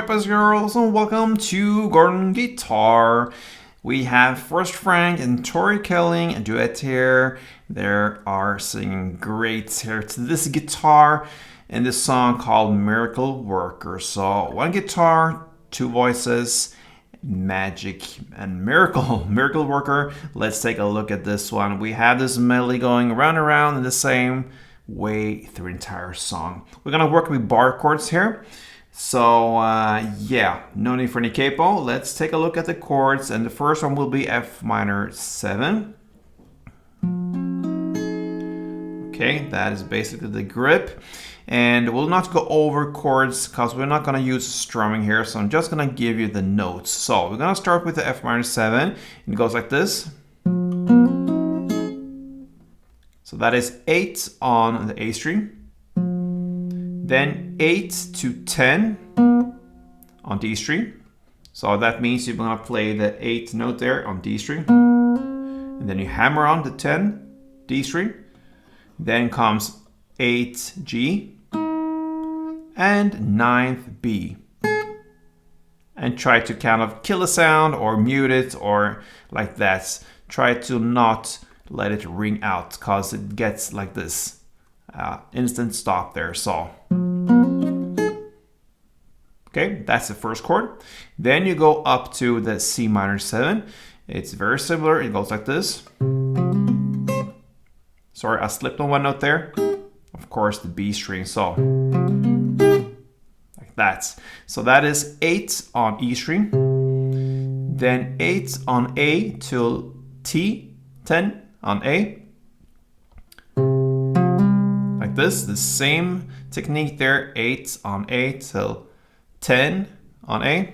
right, boys and girls, and welcome to Garden Guitar. We have Forrest Frank and Tori killing a duet here. They are singing great here to this guitar in this song called Miracle Worker. So one guitar, two voices, magic and miracle. Miracle Worker. Let's take a look at this one. We have this melody going round and round in the same way through the entire song. We're gonna work with bar chords here. So yeah, no need for any capo. Let's take a look at the chords, and the first one will be F minor 7. Okay, that is basically the grip. And we'll not go over chords because we're not going to use strumming here, so I'm just going to give you the notes. So we're going to start with the F minor 7. It goes like this. So that is 8 on the A string. Then 8 to 10 on D string. So that means you're going to play the 8th note there on D string. And then you hammer on the 10 D string. Then comes 8 G and 9th B. And try to kind of kill the sound or mute it or like that. Try to not let it ring out because it gets like this. Instant stop there. So okay, that's the first chord. Then you go up to the C minor 7. It's very similar. It goes like this. Sorry, I slipped on one note there. Of course, the B string. So like that. So that is 8 on E string. Then 8 on A till T, 10 on A. Like this, the same technique there. 8 on A till 10 on A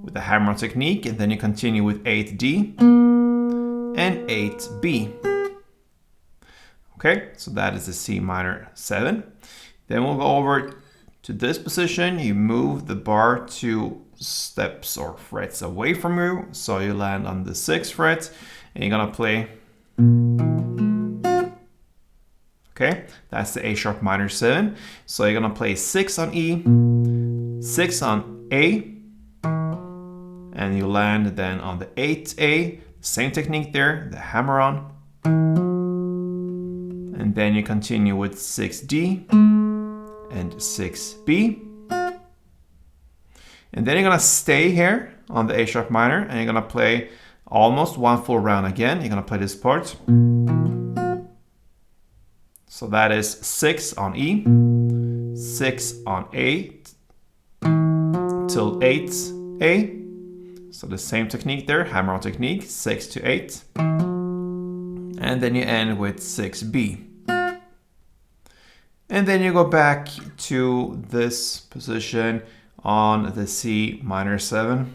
with the hammer-on technique, and then you continue with 8D and 8B. Okay, so that is the C minor 7. Then we'll go over to this position. You move the bar 2 steps or frets away from you, so you land on the 6th fret, and you're gonna play. Okay, that's the A sharp minor 7. So you're gonna play 6 on E, 6 on A, and you land then on the 8A. Same technique there, the hammer on. And then you continue with 6D and 6B. And then you're gonna stay here on the A sharp minor, and you're gonna play almost one full round again. You're gonna play this part. So that is 6 on E, 6 on A till 8A. So the same technique there, hammer on technique, 6 to 8. And then you end with 6B. And then you go back to this position on the C minor 7.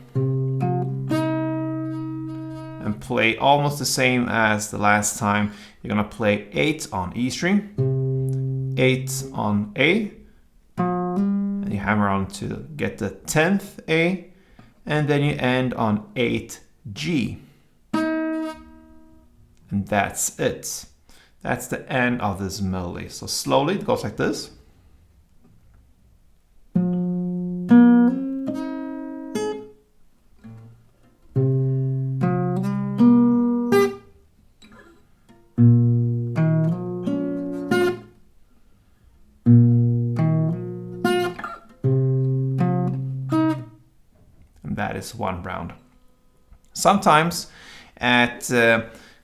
And play almost the same as the last time. You're gonna play 8 on E string, 8 on A, and you hammer on to get the 10th A, and then you end on 8G. And that's it. That's the end of this melody. So slowly it goes like this. That is one round. Sometimes at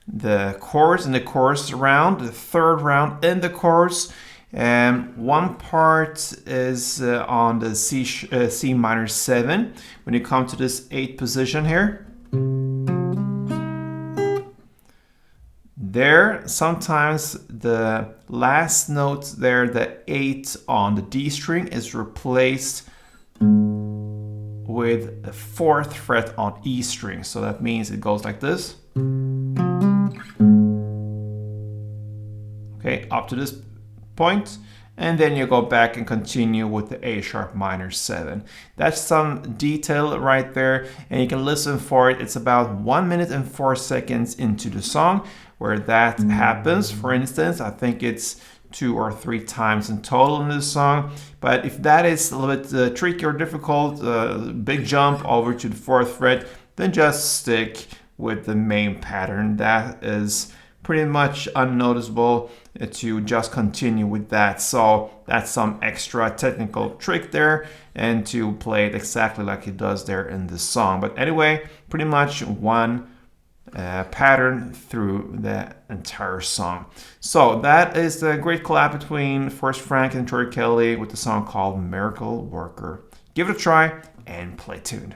the chorus in the chorus round, the third round in the chorus, one part is on the C minor 7. When you come to this 8th position here, there sometimes the last note there, the 8 on the D string, is replaced with the 4th fret on E string. So that means it goes like this. Okay, up to this point, and then you go back and continue with the A sharp minor 7. That's some detail right there, and you can listen for it. It's about 1 minute and 4 seconds into the song where that happens. For instance, I think it's 2 or 3 times in total in this song. But if that is a little bit tricky or difficult, big jump over to the 4th fret, then just stick with the main pattern. That is pretty much unnoticeable to just continue with that. So that's some extra technical trick there, and to play it exactly like it does there in the song. But anyway, pretty much one pattern through the entire song. So that is the great collab between Forrest Frank and Tori Kelly with the song called Miracle Worker. Give it a try and play tuned.